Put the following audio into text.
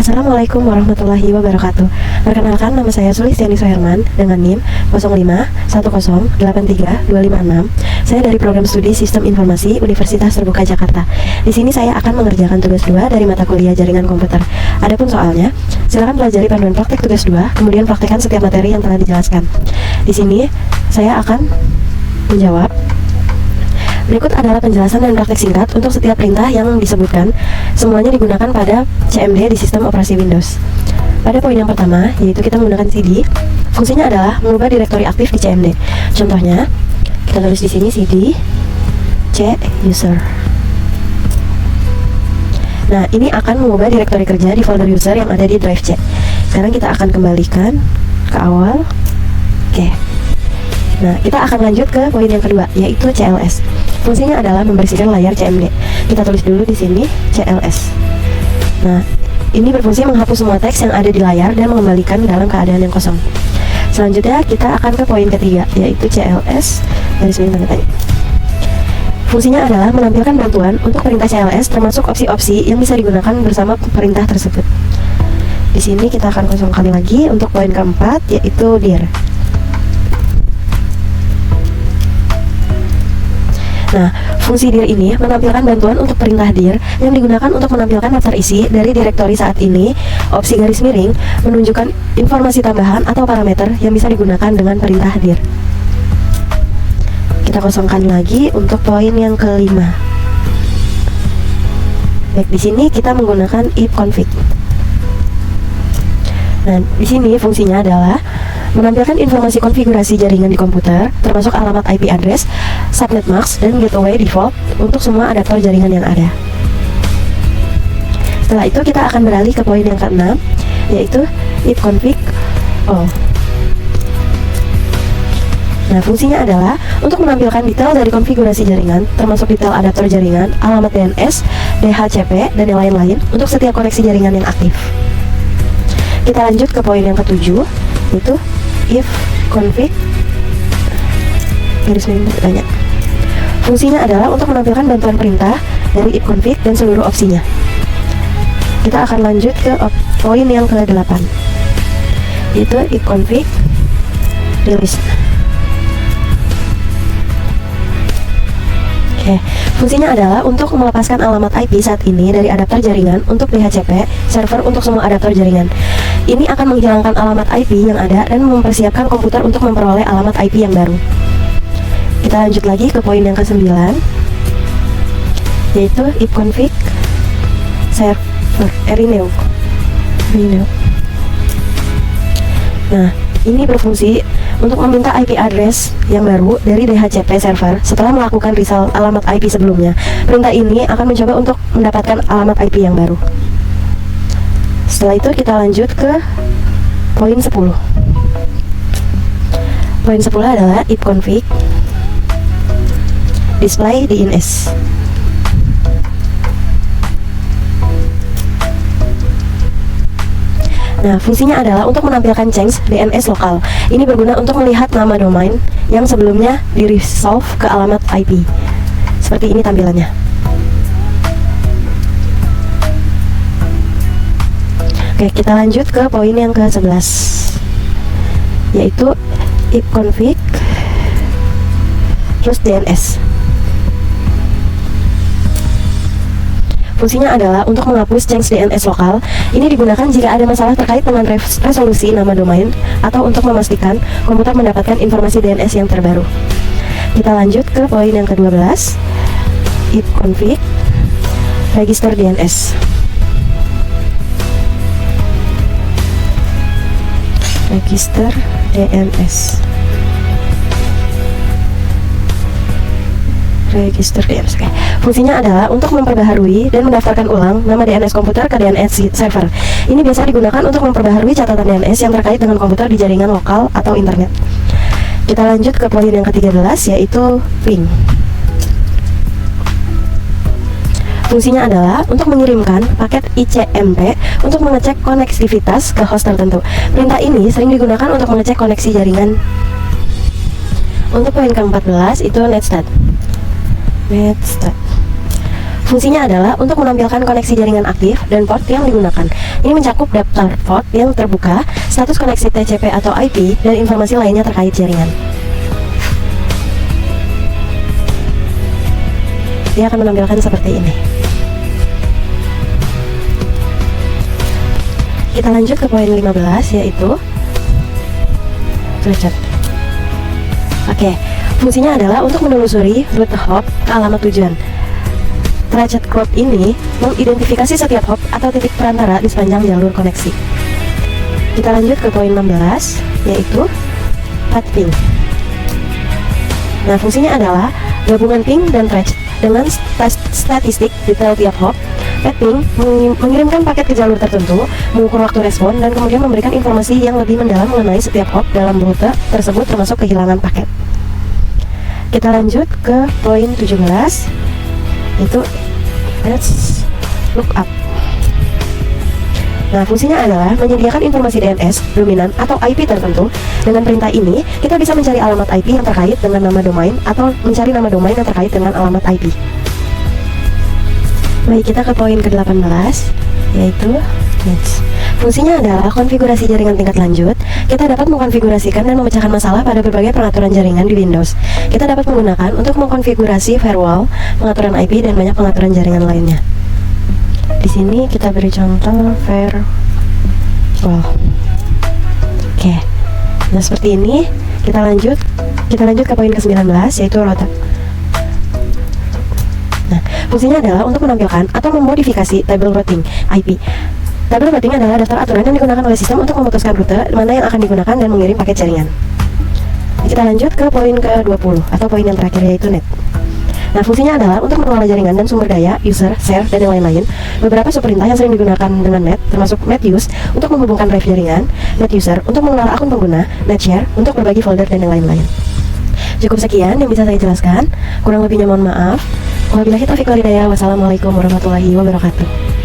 Assalamualaikum warahmatullahi wabarakatuh. Perkenalkan, nama saya Sulistiani Soherman dengan NIM 0510832556. Saya dari Program Studi Sistem Informasi Universitas Terbuka Jakarta. Di sini saya akan mengerjakan tugas 2 dari mata kuliah Jaringan Komputer. Adapun soalnya, silakan pelajari panduan praktek tugas 2, kemudian praktekkan setiap materi yang telah dijelaskan. Di sini saya akan menjawab. Berikut adalah penjelasan dan praktek singkat untuk setiap perintah yang disebutkan. Semuanya digunakan pada CMD di sistem operasi Windows. Pada poin yang pertama, yaitu kita menggunakan CD. Fungsinya adalah mengubah direktori aktif di CMD. Contohnya, kita tulis di sini CD C user. Nah, ini akan mengubah direktori kerja di folder user yang ada di drive C. Sekarang kita akan kembalikan ke awal. Oke. Nah, kita akan lanjut ke poin yang kedua, yaitu CLS. Fungsinya adalah membersihkan layar CMD. Kita tulis dulu di sini CLS. Nah, ini berfungsi menghapus semua teks yang ada di layar dan mengembalikan dalam keadaan yang kosong. Selanjutnya kita akan ke poin ketiga, yaitu CLS garis miring tanda tanya. Fungsinya adalah menampilkan bantuan untuk perintah CLS, termasuk opsi-opsi yang bisa digunakan bersama perintah tersebut. Di sini kita akan kosong kali lagi untuk poin keempat, yaitu dir. Nah, fungsi dir ini menampilkan bantuan untuk perintah dir yang digunakan untuk menampilkan daftar isi dari direktori saat ini. Opsi garis miring menunjukkan informasi tambahan atau parameter yang bisa digunakan dengan perintah dir. Kita kosongkan lagi untuk poin yang kelima. Baik, di sini kita menggunakan if config. Nah, di sini fungsinya adalah menampilkan informasi konfigurasi jaringan di komputer, termasuk alamat IP address, subnet mask, dan gateway default untuk semua adaptor jaringan yang ada. Setelah itu kita akan beralih ke poin yang keenam, yaitu if config all. Nah, fungsinya adalah untuk menampilkan detail dari konfigurasi jaringan, termasuk detail adaptor jaringan, alamat DNS, DHCP, dan yang lain-lain untuk setiap koneksi jaringan yang aktif. Kita lanjut ke poin yang ketujuh, yaitu if config garis miring tanya. Fungsinya adalah untuk menampilkan bantuan perintah dari if config dan seluruh opsinya. Kita akan lanjut ke poin yang ke-8, yaitu if config release. Fungsinya adalah untuk melepaskan alamat IP saat ini dari adaptor jaringan untuk DHCP, server untuk semua adaptor jaringan. Ini akan menghilangkan alamat IP yang ada dan mempersiapkan komputer untuk memperoleh alamat IP yang baru. Kita lanjut lagi ke poin yang ke-9, yaitu if config server renew. Nah, ini berfungsi untuk meminta IP address yang baru dari DHCP server setelah melakukan resell alamat IP sebelumnya. Perintah ini akan mencoba untuk mendapatkan alamat IP yang baru. Setelah itu kita lanjut ke poin 10. Poin 10 adalah if config display DNS. Nah, fungsinya adalah untuk menampilkan change DNS lokal. Ini berguna untuk melihat nama domain yang sebelumnya di-resolve ke alamat IP. Seperti ini tampilannya. Oke, kita lanjut ke poin yang ke-11, yaitu if config terus DNS. Fungsinya adalah untuk menghapus change DNS lokal. Ini digunakan jika ada masalah terkait dengan resolusi nama domain atau untuk memastikan komputer mendapatkan informasi DNS yang terbaru. Kita lanjut ke poin yang ke-12, if config register DNS. Register DNS. Register DNS. Oke. Fungsinya adalah untuk memperbaharui dan mendaftarkan ulang nama DNS komputer ke DNS server. Ini biasa digunakan untuk memperbaharui catatan DNS yang terkait dengan komputer di jaringan lokal atau internet. Kita lanjut ke poin yang ke-13, yaitu ping. Fungsinya adalah untuk mengirimkan paket ICMP untuk mengecek konektivitas ke host tertentu. Perintah ini sering digunakan untuk mengecek koneksi jaringan. Untuk poin ke-14 itu netstat. Fungsinya adalah untuk menampilkan koneksi jaringan aktif dan port yang digunakan. Ini mencakup daftar port yang terbuka, status koneksi TCP atau IP, dan informasi lainnya terkait jaringan. Dia akan menampilkan seperti ini. Kita lanjut ke poin 15, yaitu thread. Oke, fungsinya adalah untuk menelusuri rute hop ke alamat tujuan. Thread cloud ini mengidentifikasi setiap hop atau titik perantara di sepanjang jalur koneksi. Kita lanjut ke poin 16, yaitu path ping. Nah, fungsinya adalah gabungan ping dan thread dengan statistik detail tiap hop. Path ping mengirimkan paket ke jalur tertentu, mengukur waktu respon, dan kemudian memberikan informasi yang lebih mendalam mengenai setiap hop dalam rute tersebut, termasuk kehilangan paket. Kita lanjut ke poin 17, itu let's look up. Nah, fungsinya adalah menyediakan informasi DNS, dominan, atau IP tertentu. Dengan perintah ini, kita bisa mencari alamat IP yang terkait dengan nama domain atau mencari nama domain yang terkait dengan alamat IP. Baik, kita ke poin ke-18, yaitu next. Fungsinya adalah konfigurasi jaringan tingkat lanjut. Kita dapat mengkonfigurasikan dan memecahkan masalah pada berbagai pengaturan jaringan di Windows. Kita dapat menggunakan untuk mengkonfigurasi firewall, pengaturan IP, dan banyak pengaturan jaringan lainnya. Di sini kita beri contoh firewall. Oke. Nah, seperti ini. Kita lanjut ke poin ke-19, yaitu router. Nah, fungsinya adalah untuk menampilkan atau memodifikasi table routing IP. Table routing adalah daftar aturan yang digunakan oleh sistem untuk memutuskan rute mana yang akan digunakan dan mengirim paket jaringan. Kita lanjut ke poin ke-20 atau poin yang terakhir, yaitu net. Nah, fungsinya adalah untuk mengelola jaringan dan sumber daya, user, share, dan yang lain-lain. Beberapa subperintah yang sering digunakan dengan net termasuk netuse untuk menghubungkan drive jaringan, netuser untuk mengelola akun pengguna, netshare untuk berbagi folder, dan yang lain-lain. Cukup sekian yang bisa saya jelaskan. Kurang lebihnya mohon maaf. Wabillahi taufiq wal hidayah. Wassalamualaikum warahmatullahi wabarakatuh.